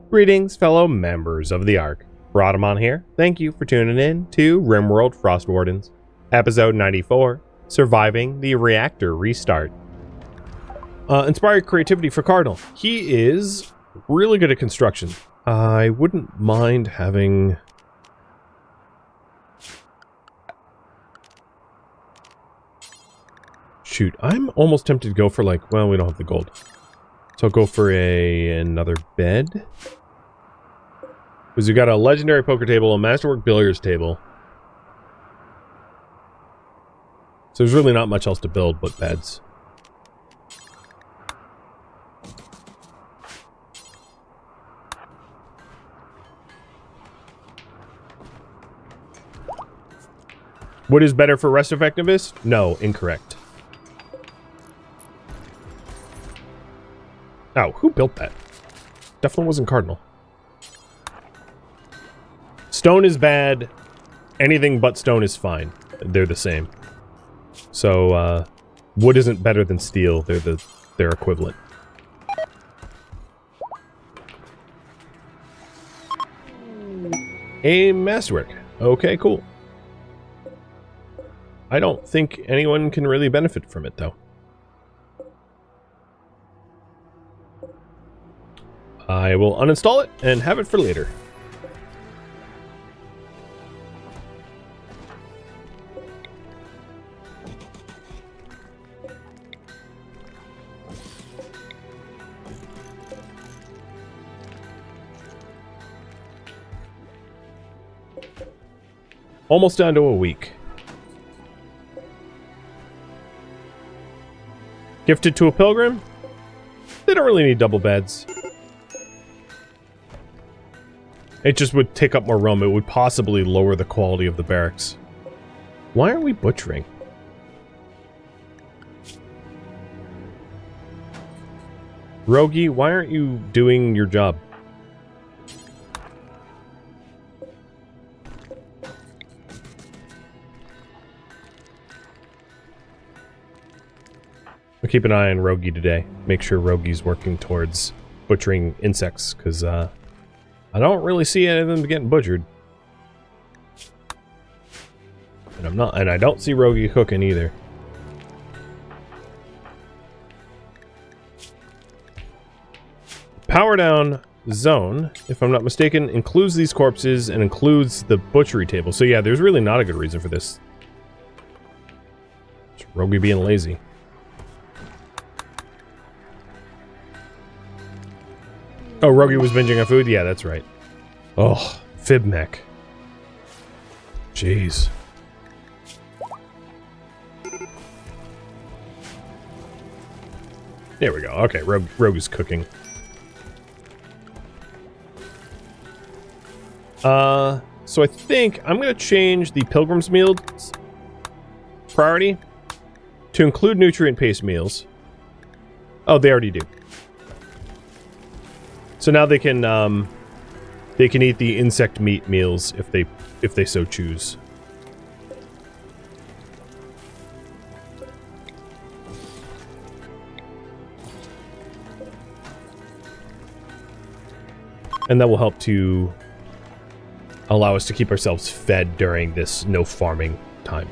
Greetings, fellow members of the Ark. Rhadamant here. Thank you for tuning in to RimWorld Frostwardens, episode 94, Surviving the Reactor Restart. Inspired creativity for Cardinal. He is really good at construction. I wouldn't mind having... Shoot, I'm almost tempted to go for like, well, we don't have the gold. So I'll go for another bed. Because we got a legendary poker table, a masterwork billiards table. So there's really not much else to build but beds. What is better for rest effectiveness? No, incorrect. Oh, who built that? Definitely wasn't Cardinal. Stone is bad. Anything but stone is fine. They're the same. So, wood isn't better than steel. They're equivalent. A masterwork. Okay, cool. I don't think anyone can really benefit from it, though. I will uninstall it and have it for later. Almost down to a week. Gifted to a pilgrim? They don't really need double beds. It just would take up more room. It would possibly lower the quality of the barracks. Why are we butchering? Rogi, why aren't you doing your job? I'll keep an eye on Rogi today. Make sure Rogi's working towards butchering insects, because, I don't really see any of them getting butchered. And I don't see Rogi cooking either. Power down zone, if I'm not mistaken, includes these corpses and includes the butchery table. So yeah, there's really not a good reason for this. It's Rogi being lazy. Oh, Rogi was binging on food? Yeah, that's right. Oh, fib mech. Jeez. There we go. Okay, Rogi's cooking. So I think I'm going to change the Pilgrim's Meal priority to include nutrient-based meals. Oh, they already do. So now they can eat the insect meat meals if they so choose. And that will help to allow us to keep ourselves fed during this no farming time.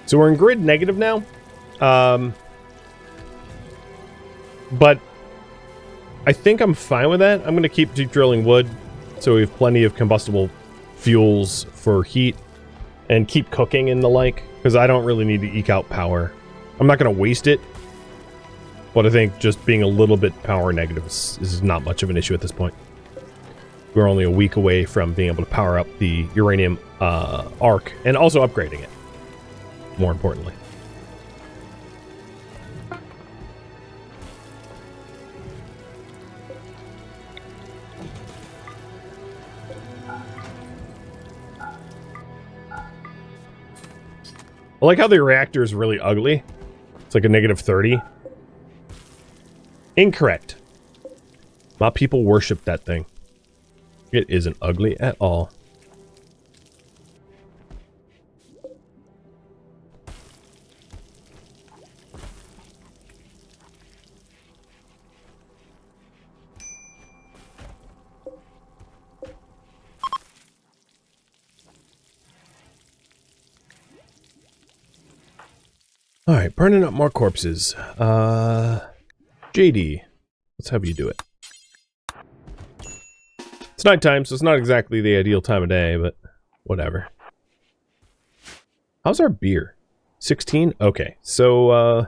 So we're in grid negative now. But I think I'm fine with that. I'm going to keep deep drilling wood so we have plenty of combustible fuels for heat and keep cooking and the like, because I don't really need to eke out power. I'm not going to waste it, but I think just being a little bit power negative is not much of an issue at this point. We're only a week away from being able to power up the uranium arc and also upgrading it, more importantly. I like how the reactor is really ugly. It's like a -30. Incorrect. My people worship that thing. It isn't ugly at all. Alright, burning up more corpses. JD, let's have you do it. It's nighttime, so it's not exactly the ideal time of day, but whatever. How's our beer? 16? Okay, so,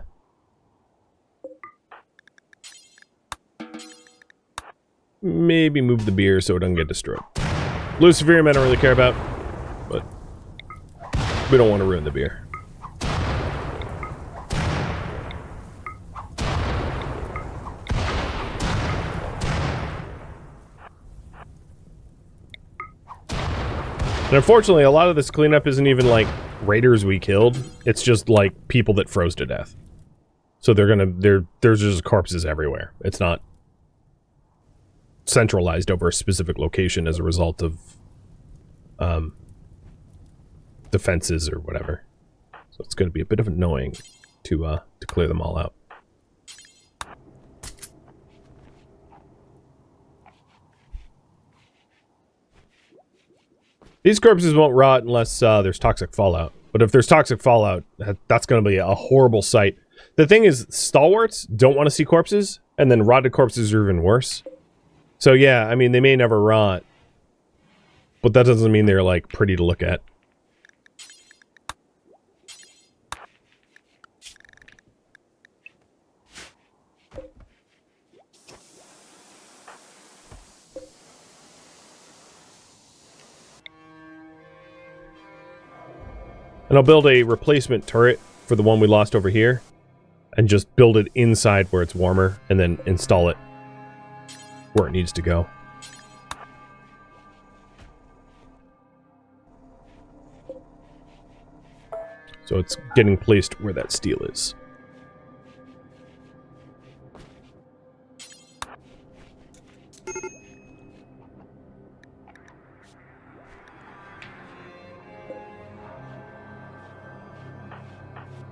maybe move the beer so it doesn't get destroyed. Luciferium I don't really care about, but we don't want to ruin the beer. And unfortunately, a lot of this cleanup isn't even like raiders we killed. It's just like people that froze to death. So there's just corpses everywhere. It's not centralized over a specific location as a result of defenses or whatever. So it's going to be a bit of annoying to clear them all out. These corpses won't rot unless there's toxic fallout. But if there's toxic fallout, that's going to be a horrible sight. The thing is, stalwarts don't want to see corpses, and then rotted corpses are even worse. So yeah, I mean, they may never rot, but that doesn't mean they're, like, pretty to look at. And I'll build a replacement turret for the one we lost over here, and just build it inside where it's warmer, and then install it where it needs to go. So it's getting placed where that steel is.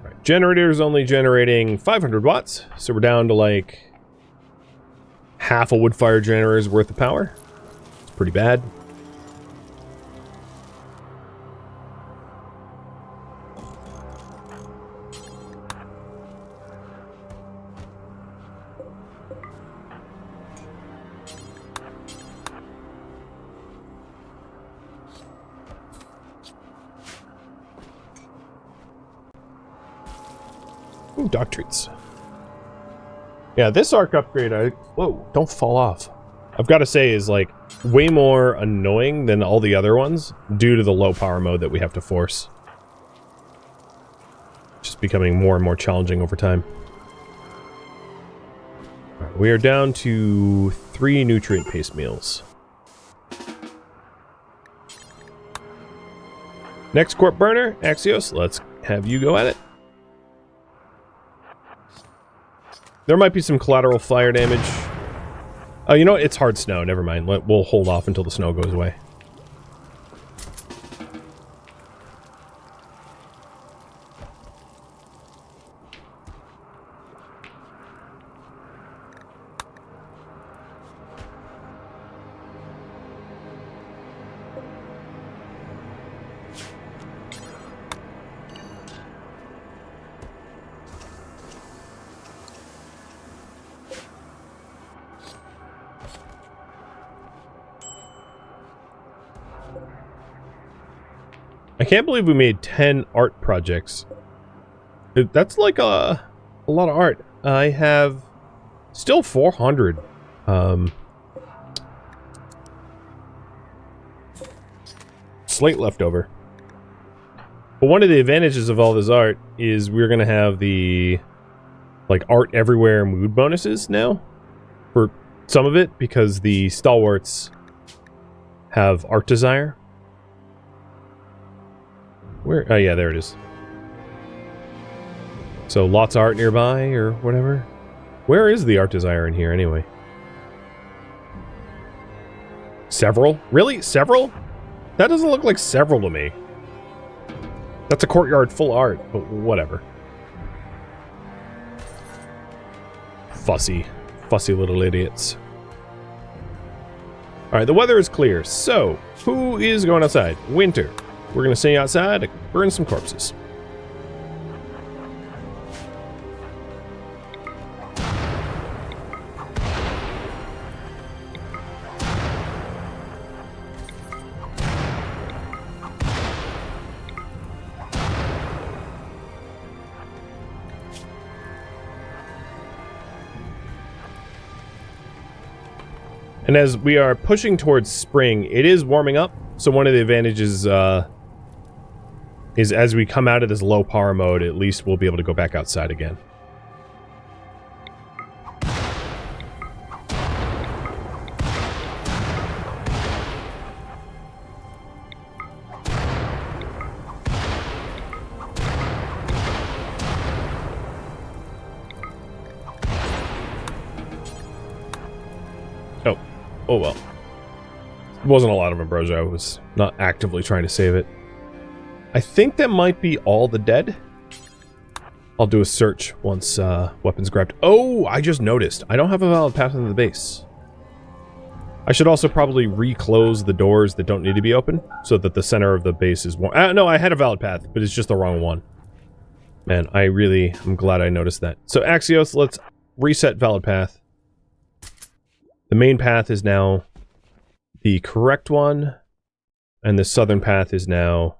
Right, generator's only generating 500 watts, so we're down to like half a wood fire generator's worth of power. It's pretty bad. Ooh, dog treats. Yeah, this arc upgrade, whoa, don't fall off. I've got to say is like way more annoying than all the other ones due to the low power mode that we have to force. Just becoming more and more challenging over time. Right, we are down to 3 nutrient paste meals. Next corp burner, Axios, let's have you go at it. There might be some collateral fire damage. Oh, you know what? It's hard snow. Never mind. We'll hold off until the snow goes away. I can't believe we made 10 art projects. That's like a lot of art. I have still 400. Slate left over. But one of the advantages of all this art is we're going to have the like art everywhere mood bonuses now for some of it because the stalwarts have art desire. Where? Oh yeah, there it is. So lots of art nearby or whatever. Where is the art desire in here anyway? Several? Really? Several? That doesn't look like several to me. That's a courtyard full of art, but whatever. Fussy little idiots. Alright, the weather is clear, so who is going outside? Winter. We're gonna stay outside and burn some corpses. And as we are pushing towards spring, it is warming up. So one of the advantages is as we come out of this low power mode, at least we'll be able to go back outside again. Oh well. It wasn't a lot of ambrosia. I was not actively trying to save it. I think that might be all the dead. I'll do a search once weapons grabbed. Oh, I just noticed. I don't have a valid path into the base. I should also probably reclose the doors that don't need to be open so that the center of the base is warm. No, I had a valid path, but it's just the wrong one. Man, I'm glad I noticed that. So Axios, let's reset valid path. The main path is now the correct one, and the southern path is now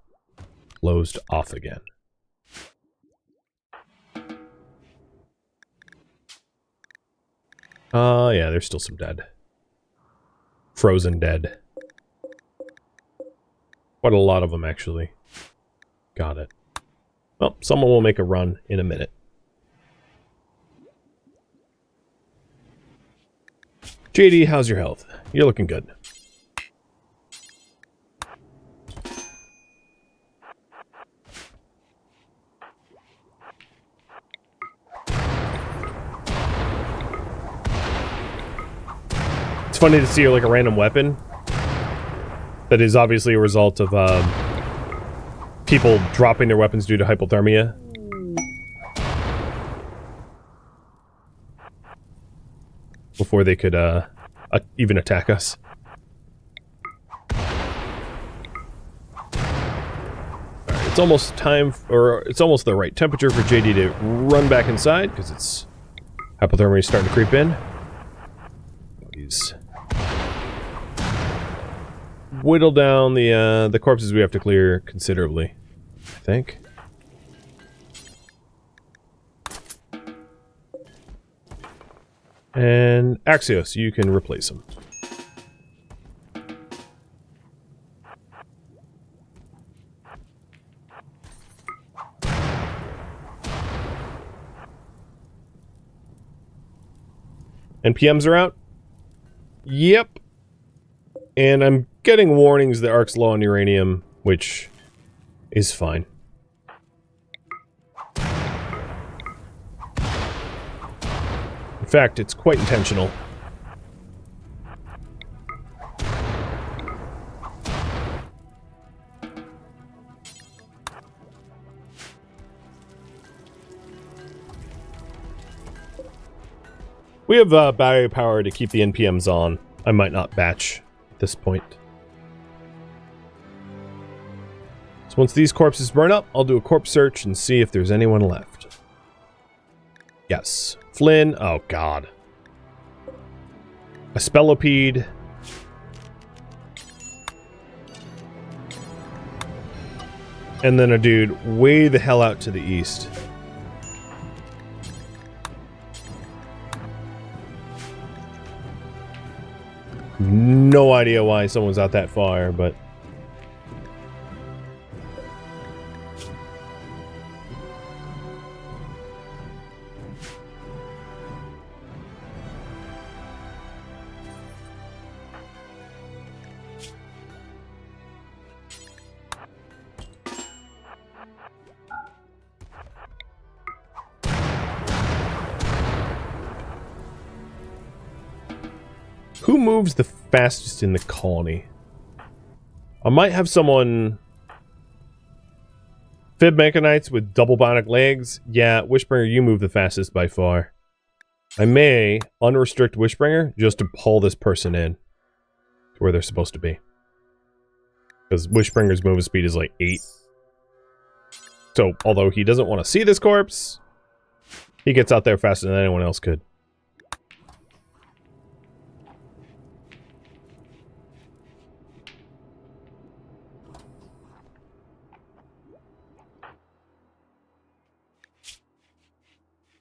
closed off again. Yeah, there's still some dead. Frozen dead. Quite a lot of them, actually. Got it. Well, someone will make a run in a minute. JD, how's your health? You're looking good. It's funny to see like a random weapon that is obviously a result of people dropping their weapons due to hypothermia. Before they could even attack us. Alright, it's almost time, or it's almost the right temperature for JD to run back inside, because it's hypothermia is starting to creep in. He's whittle down the corpses we have to clear considerably, I think. And Axios, you can replace him. NPMs are out? Yep. And I'm getting warnings that Ark's low on uranium, which is fine. In fact, it's quite intentional. We have battery power to keep the NPMs on. I might not batch at this point. So once these corpses burn up, I'll do a corpse search and see if there's anyone left. Yes. Flynn. Oh, God. A Spellopede. And then a dude way the hell out to the east. No idea why someone's out that far, but... Who moves the fastest in the colony? I might have someone... Fib Mechanites with double bionic legs? Yeah, Wishbringer, you move the fastest by far. I may unrestrict Wishbringer just to pull this person in to where they're supposed to be. Because Wishbringer's movement speed is like 8. So, although he doesn't want to see this corpse, he gets out there faster than anyone else could.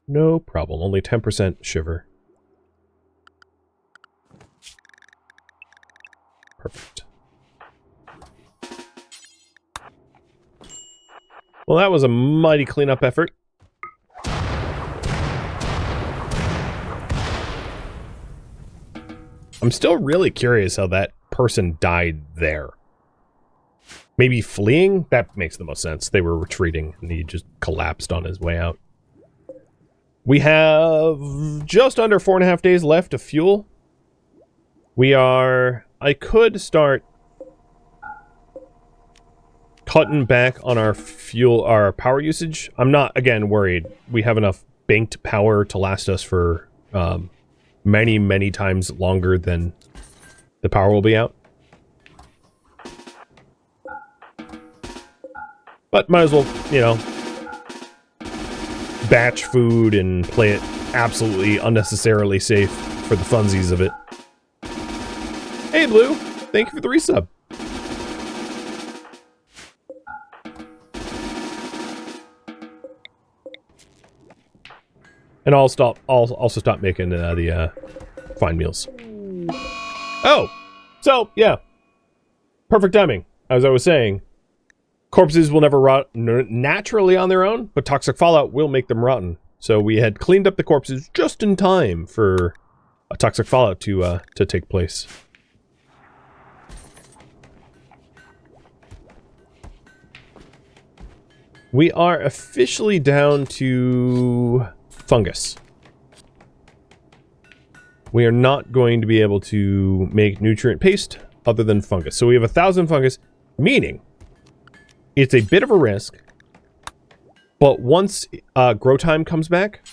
No problem. Only 10% shiver. Well, that was a mighty cleanup effort. I'm still really curious how that person died there. Maybe fleeing? That makes the most sense. They were retreating and he just collapsed on his way out. We have just under 4.5 days left of fuel. I could start cutting back on our power usage. I'm not, again, worried. We have enough banked power to last us for many, many times longer than the power will be out. But might as well, you know, batch food and play it absolutely unnecessarily safe for the funsies of it. Hey, Blue! Thank you for the resub. And I'll also stop making the fine meals. Oh! So, yeah. Perfect timing. As I was saying, corpses will never rot naturally on their own, but toxic fallout will make them rotten. So we had cleaned up the corpses just in time for a toxic fallout to take place. We are officially down to fungus. We are not going to be able to make nutrient paste other than fungus. So we have 1,000 fungus, meaning it's a bit of a risk, but once grow time comes back,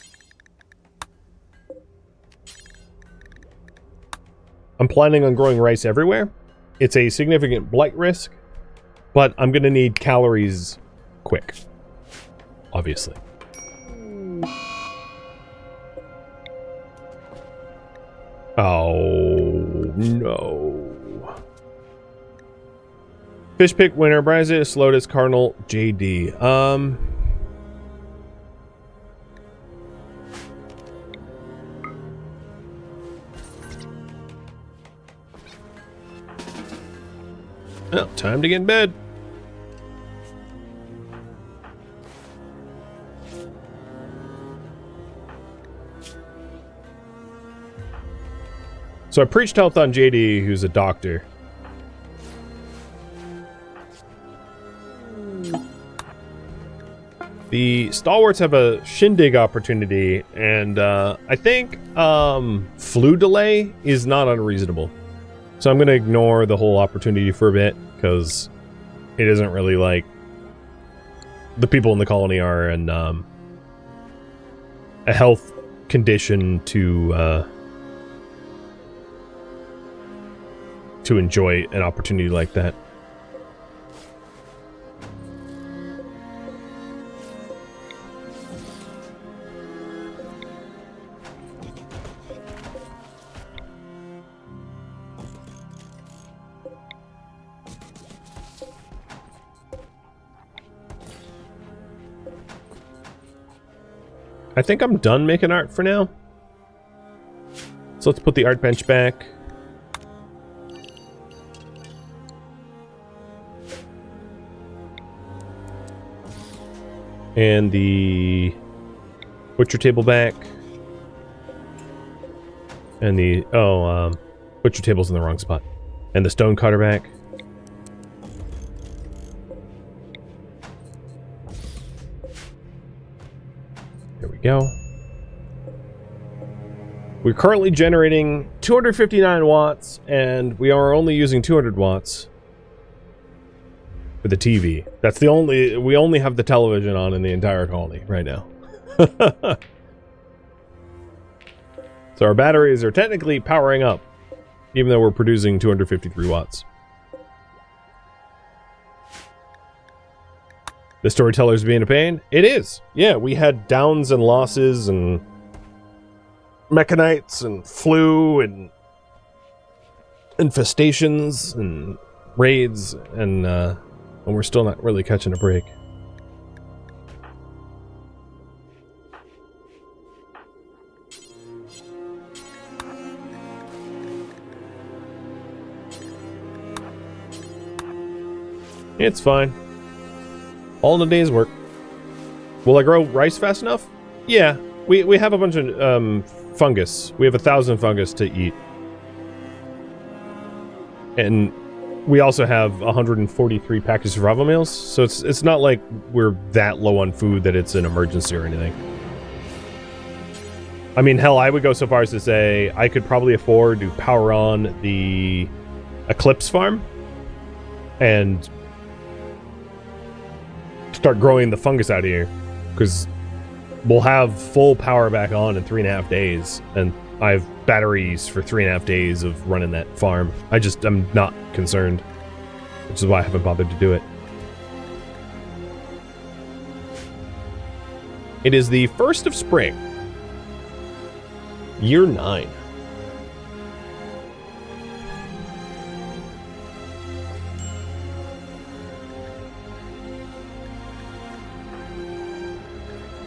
I'm planning on growing rice everywhere. It's a significant blight risk, but I'm going to need calories quick, obviously. Oh, no. Fish pick winner, Bryzis, Lotus, Cardinal, JD. Well, time to get in bed. So I preached health on JD, who's a doctor. The stalwarts have a shindig opportunity, and I think flu delay is not unreasonable. So I'm going to ignore the whole opportunity for a bit, because it isn't really like the people in the colony are in a health condition to enjoy an opportunity like that. I think I'm done making art for now. So let's put the art bench back. And the butcher table back. And the, butcher table's in the wrong spot. And the stone cutter back. There we go. We're currently generating 259 watts, and we are only using 200 watts. For the TV. That's the only... We only have the television on in the entire colony right now. So our batteries are technically powering up, even though we're producing 253 watts. The storyteller's being a pain? It is! Yeah, we had downs and losses and... mechanites and flu and... infestations and raids and we're still not really catching a break. It's fine. All in a day's work. Will I grow rice fast enough? Yeah. We have a bunch of fungus. We have 1,000 fungus to eat. And we also have 143 packets of survival meals, so it's not like we're that low on food that it's an emergency or anything. I mean, hell, I would go so far as to say I could probably afford to power on the Eclipse farm and start growing the fungus out of here, because we'll have full power back on in 3.5 days, and I have batteries for 3.5 days of running that farm. I'm not concerned, which is why I haven't bothered to do it. It is the 1st of spring. Year 9.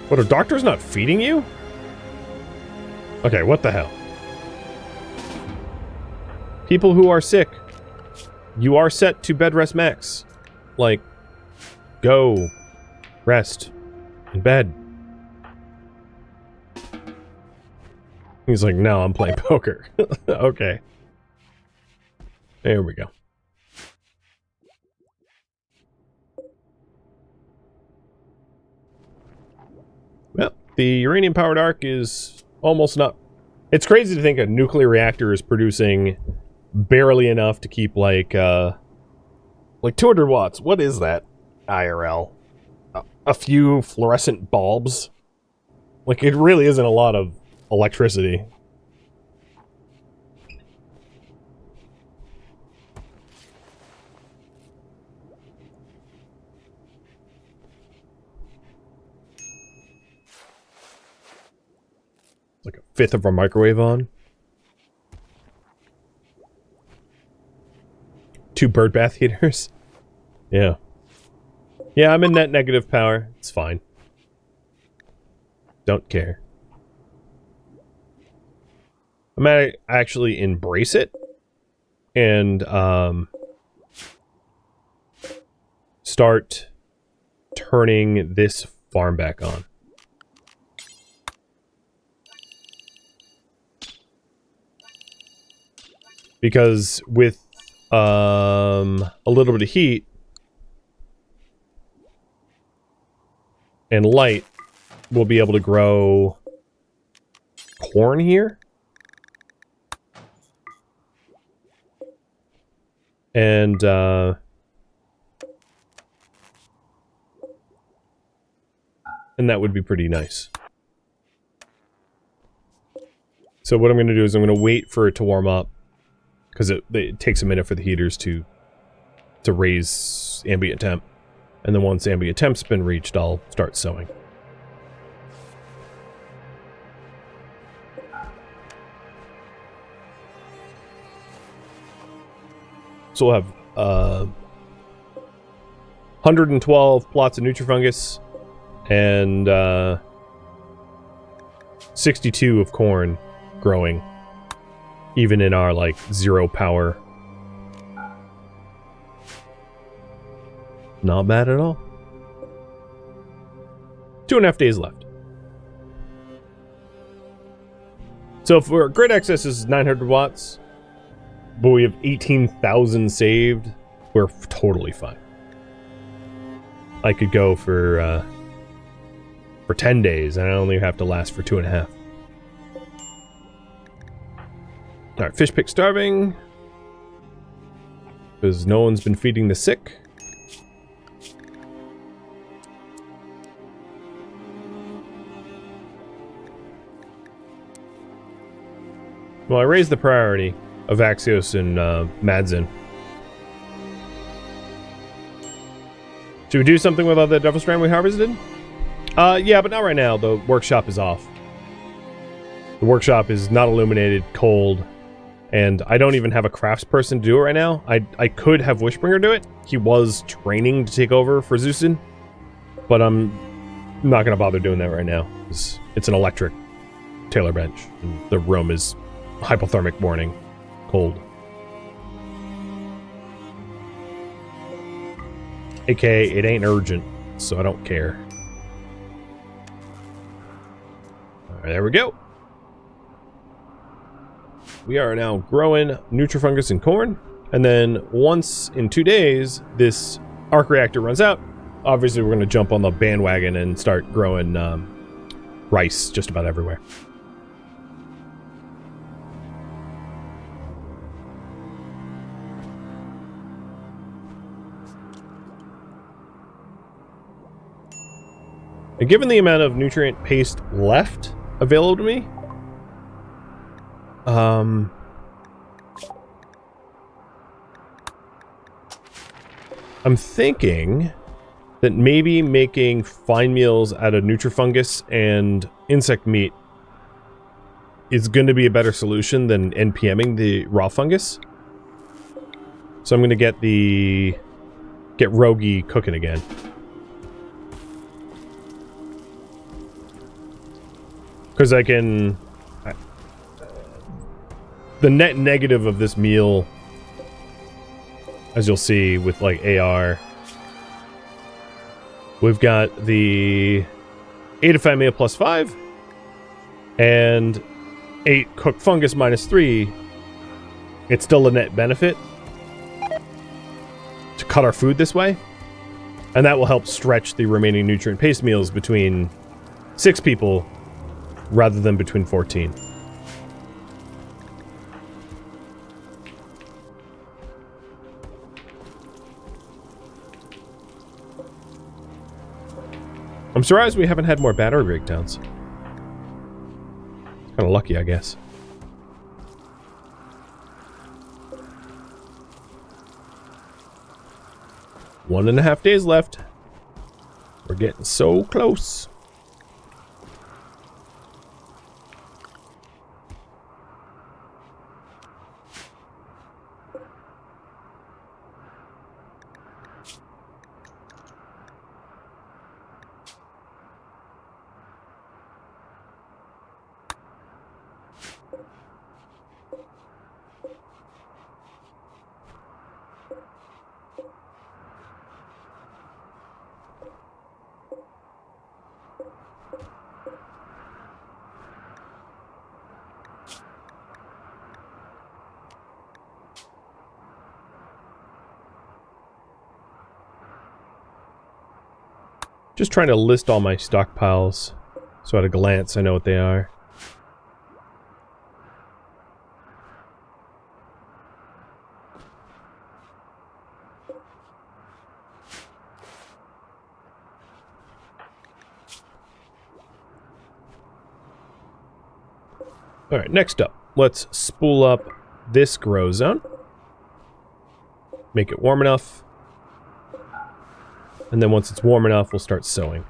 What, are doctors not feeding you? Okay, what the hell? People who are sick, you are set to bed rest max. Like, go rest in bed. He's like, no, I'm playing poker. Okay. There we go. Well, the uranium-powered arc is almost not... It's crazy to think a nuclear reactor is producing barely enough to keep, like 200 watts. What is that? IRL. A few fluorescent bulbs? Like, it really isn't a lot of electricity. Like a fifth of our microwave on. 2 bird bath heaters. Yeah. Yeah, I'm in net negative power. It's fine. Don't care. I might actually embrace it and start turning this farm back on. Because with a little bit of heat and light, we'll be able to grow corn here. And that would be pretty nice. So what I'm going to do is I'm going to wait for it to warm up, because it takes a minute for the heaters to raise ambient temp. And then once ambient temp's been reached, I'll start sowing. So we'll have 112 plots of Nutrifungus and 62 of corn growing, even in our, like, 0 power. Not bad at all. 2.5 days left. So if our grid excess is 900 watts, but we have 18,000 saved, we're totally fine. I could go for 10 days, and I only have to last for 2.5. Alright, fish pick starving. Because no one's been feeding the sick. Well, I raised the priority of Axios and Madzin. Should we do something with all the Devil Strand we harvested? Yeah, but not right now. The workshop is off. The workshop is not illuminated, cold, and I don't even have a craftsperson to do it right now. I could have Wishbringer do it. He was training to take over for Zeusin, but I'm not going to bother doing that right now. It's an electric Taylor bench, and the room is hypothermic warning. Cold. AKA, it ain't urgent, so I don't care. There we go. We are now growing Nutrifungus and corn. And then once in 2 days, this arc reactor runs out. Obviously, we're going to jump on the bandwagon and start growing rice just about everywhere. And given the amount of nutrient paste left available to me, I'm thinking that maybe making fine meals out of Nutrifungus and insect meat is going to be a better solution than NPMing the raw fungus. So I'm going to get Rogie cooking again. Because I can... the net negative of this meal, as you'll see with like AR, we've got the 8 of meal plus 5 and 8 cooked fungus minus 3. It's still a net benefit to cut our food this way, and that will help stretch the remaining nutrient paste meals between 6 people rather than between 14. I'm surprised we haven't had more battery breakdowns. Kind of lucky, I guess. One and a half days left. We're getting so close. Just trying to list all my stockpiles, so at a glance I know what they are. Alright, next up, let's spool up this grow zone. Make it warm enough. And then once it's warm enough, we'll start sowing.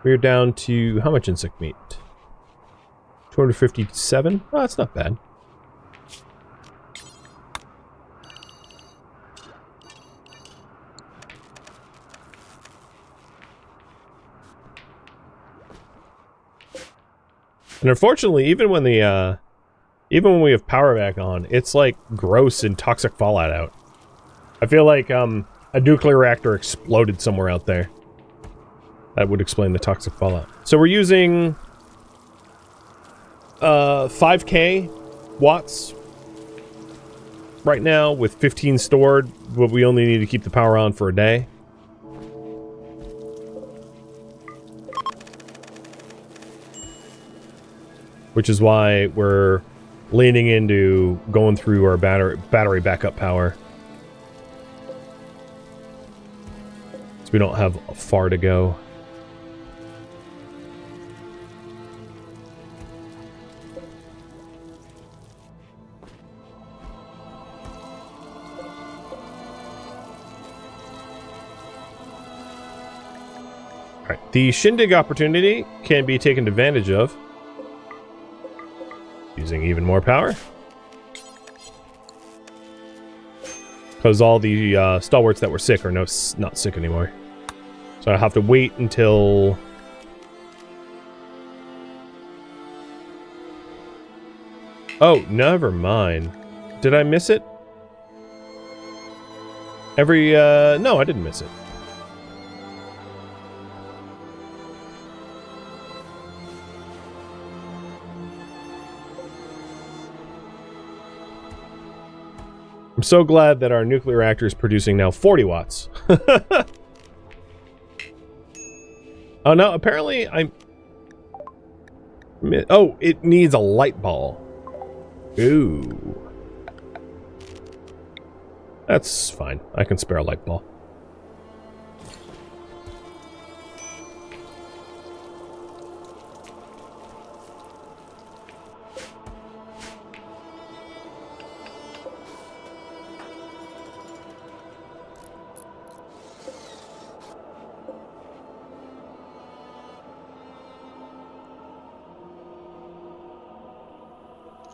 We're down to how much insect meat? 257? Oh, that's not bad. And unfortunately, even when we have power back on, it's like gross and toxic fallout out. I feel like a nuclear reactor exploded somewhere out there. That would explain the toxic fallout. So we're using 5k watts right now with 15 stored, but we only need to keep the power on for a day. Which is why we're leaning into going through our battery backup power. So we don't have far to go. Alright, the shindig opportunity can be taken advantage of using even more power. Because all the stalwarts that were sick are not sick anymore. So I have to wait until... Oh, never mind. Did I miss it? No, I didn't miss it. I'm so glad that our nuclear reactor is producing now 40 watts. Oh no, apparently oh, it needs a light ball. Ooh. That's fine. I can spare a light ball.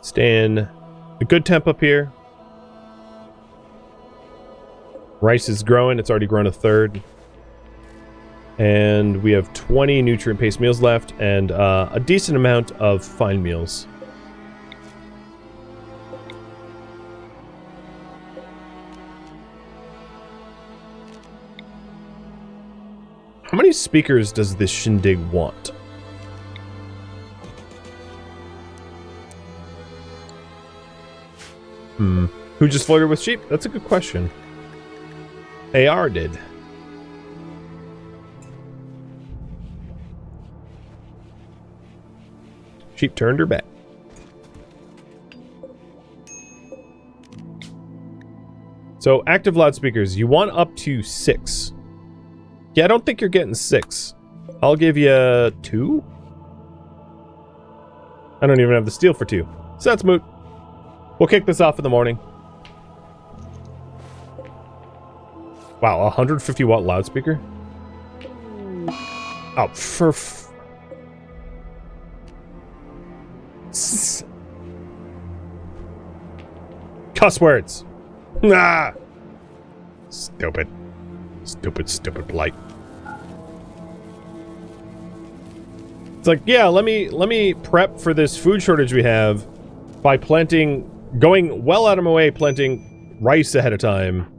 Stay in a good temp up here. Rice is growing. It's already grown a third. And we have 20 nutrient-based meals left and a decent amount of fine meals. How many speakers does this shindig want? Who just flirted with sheep? That's a good question. AR did. Sheep turned her back. So, active loudspeakers. You want up to 6. Yeah, I don't think you're getting 6. I'll give you 2. I don't even have the steel for 2. So that's moot. We'll kick this off in the morning. Wow, 150 watt loudspeaker? Oh, for cuss words. Ah! Stupid. Stupid blight. It's like, yeah, let me prep for this food shortage we have by going well out of my way, planting rice ahead of time.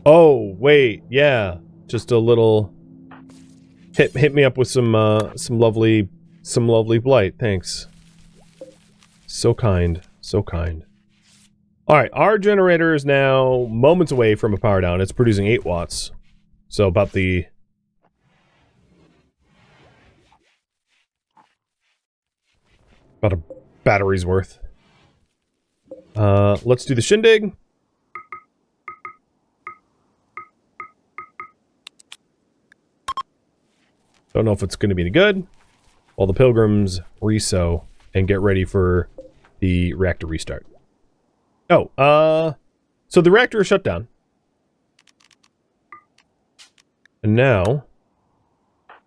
Oh, wait, yeah. Just a little hit me up with some lovely blight. Thanks. So kind. So kind. Alright, our generator is now moments away from a power down. It's producing 8 watts. So about a battery's worth. Let's do the shindig. Don't know if it's going to be any good. While the pilgrims resow and get ready for the reactor restart. Oh, so the reactor is shut down. And now,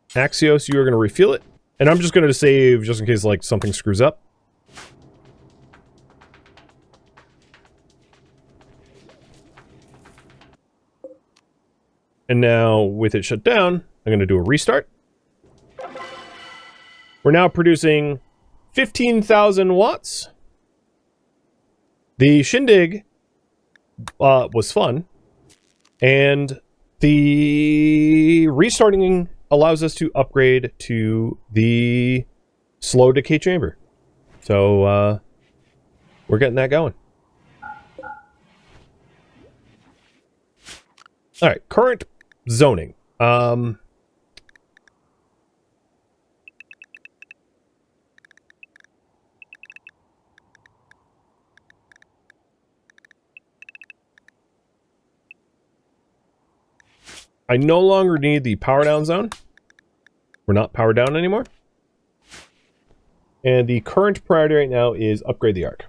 Axios, you are going to refuel it. And I'm just going to save just in case, like, something screws up. And now, with it shut down, I'm going to do a restart. We're now producing 15,000 watts. The shindig was fun. And the restarting allows us to upgrade to the slow decay chamber. So, we're getting that going. Alright, current zoning. I no longer need the power down zone. We're not powered down anymore. And the current priority right now is upgrade the Ark.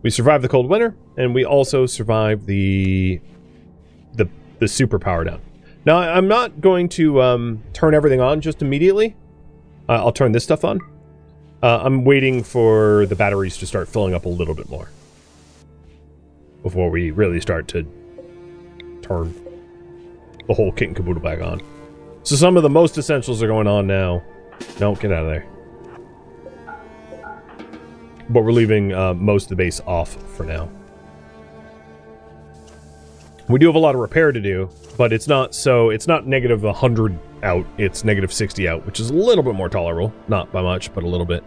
We survived the cold winter, and we also survived the super power down. Now, I'm not going to turn everything on just immediately. I'll turn this stuff on. I'm waiting for the batteries to start filling up a little bit more before we really start to turn the whole kit and caboodle back on. So some of the most essentials are going on now. No, get out of there. but we're leaving most of the base off for now. We do have a lot of repair to do, but it's not negative 100 out, it's negative 60 out, which is a little bit more tolerable. Not by much, but a little bit.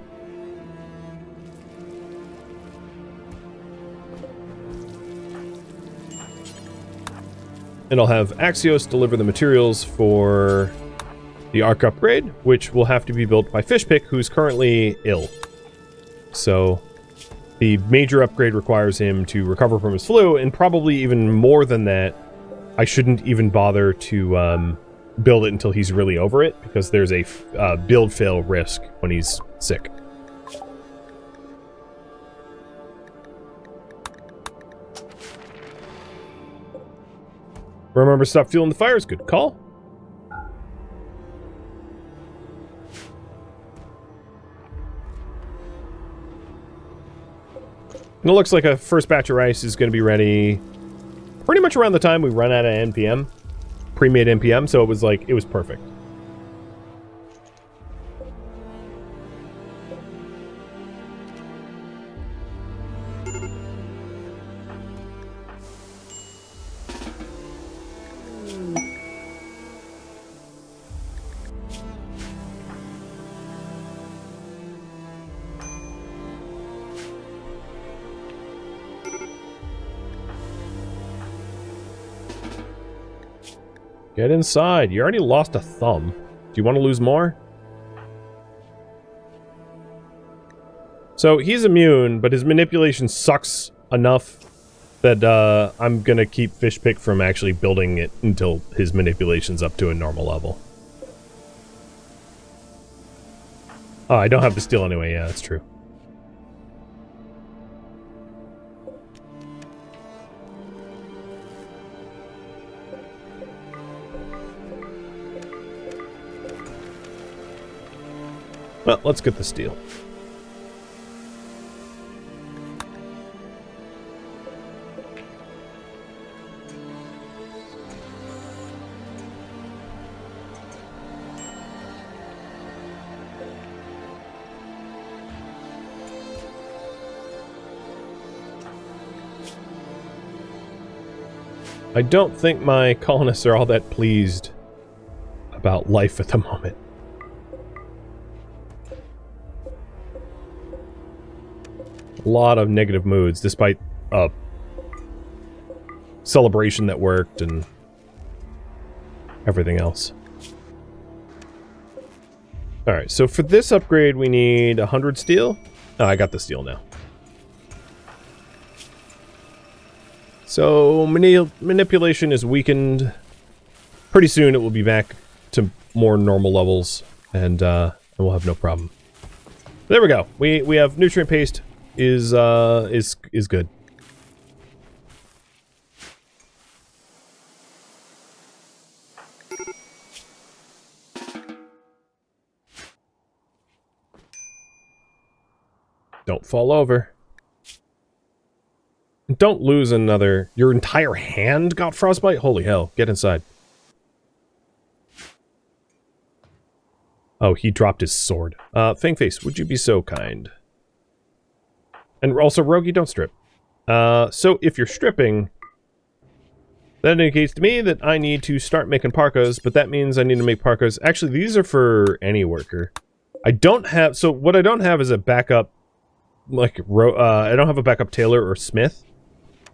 And I'll have Axios deliver the materials for the Arc upgrade, which will have to be built by Fishpick, who's currently ill. So the major upgrade requires him to recover from his flu, and probably even more than that, I shouldn't even bother to build it until he's really over it, because there's a build fail risk when he's sick. Remember, stop fueling the fires. Good call. And it looks like a first batch of rice is going to be ready pretty much around the time we run out of NPM. Pre-made NPM, so it was perfect. Get inside. You already lost a thumb. Do you want to lose more? So he's immune, but his manipulation sucks enough that I'm gonna keep Fishpick from actually building it until his manipulation's up to a normal level. Oh, I don't have the steel anyway. Yeah, that's true. Well, let's get the steel. I don't think my colonists are all that pleased about life at the moment. A lot of negative moods, despite a celebration that worked and everything else. Alright, so for this upgrade we need 100 steel. Oh, I got the steel now. So manipulation is weakened. Pretty soon it will be back to more normal levels, and we'll have no problem. There we go. We have nutrient paste is good. Don't fall over. Don't lose another... Your entire hand got frostbite? Holy hell. Get inside. Oh, he dropped his sword. Fangface, would you be so kind? And also, Rogie, don't strip. So if you're stripping, that indicates to me that I need to start making parkas, but that means I need to make parkas. Actually, these are for any worker. I don't have... So what I don't have is a backup... Like, I don't have a backup tailor or smith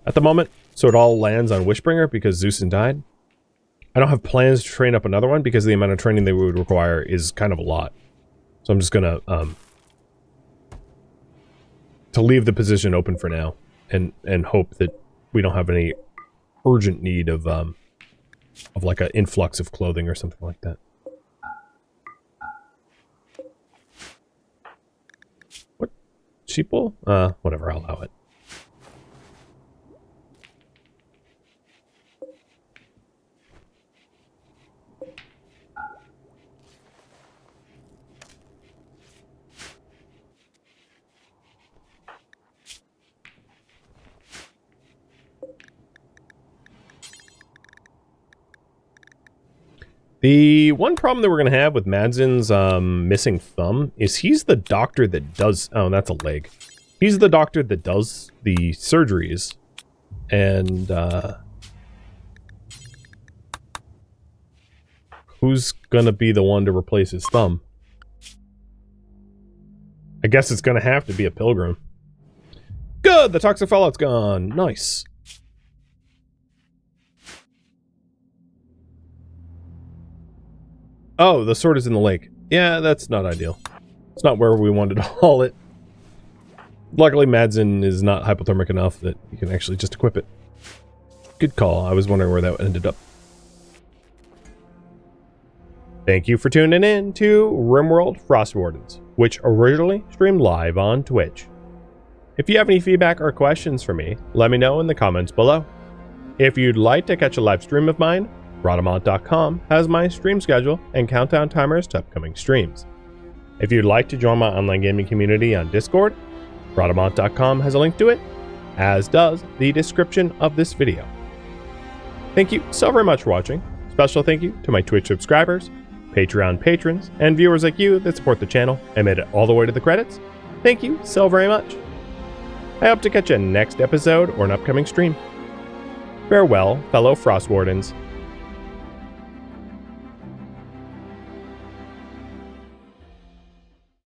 at the moment, so it all lands on Wishbringer because Zeus'in died. I don't have plans to train up another one because the amount of training they would require is kind of a lot. So I'm just gonna, to leave the position open for now and hope that we don't have any urgent need of like an influx of clothing or something like that. What? Sheeple? Whatever, I'll allow it. The one problem that we're going to have with Madsen's missing thumb is he's the doctor that does... Oh, that's a leg. He's the doctor that does the surgeries. And, who's gonna be the one to replace his thumb? I guess it's gonna have to be a pilgrim. Good! The toxic fallout's gone. Nice. Oh, the sword is in the lake. Yeah, that's not ideal. It's not where we wanted to haul it. Luckily, Madsen is not hypothermic enough that you can actually just equip it. Good call. I was wondering where that ended up. Thank you for tuning in to RimWorld Frostwardens, which originally streamed live on Twitch. If you have any feedback or questions for me, let me know in the comments below. If you'd like to catch a live stream of mine, Rhadamant.com has my stream schedule and countdown timers to upcoming streams. If you'd like to join my online gaming community on Discord, Rhadamant.com has a link to it, as does the description of this video. Thank you so very much for watching. Special thank you to my Twitch subscribers, Patreon patrons, and viewers like you that support the channel and made it all the way to the credits. Thank you so very much. I hope to catch you next episode or an upcoming stream. Farewell, fellow Frostwardens.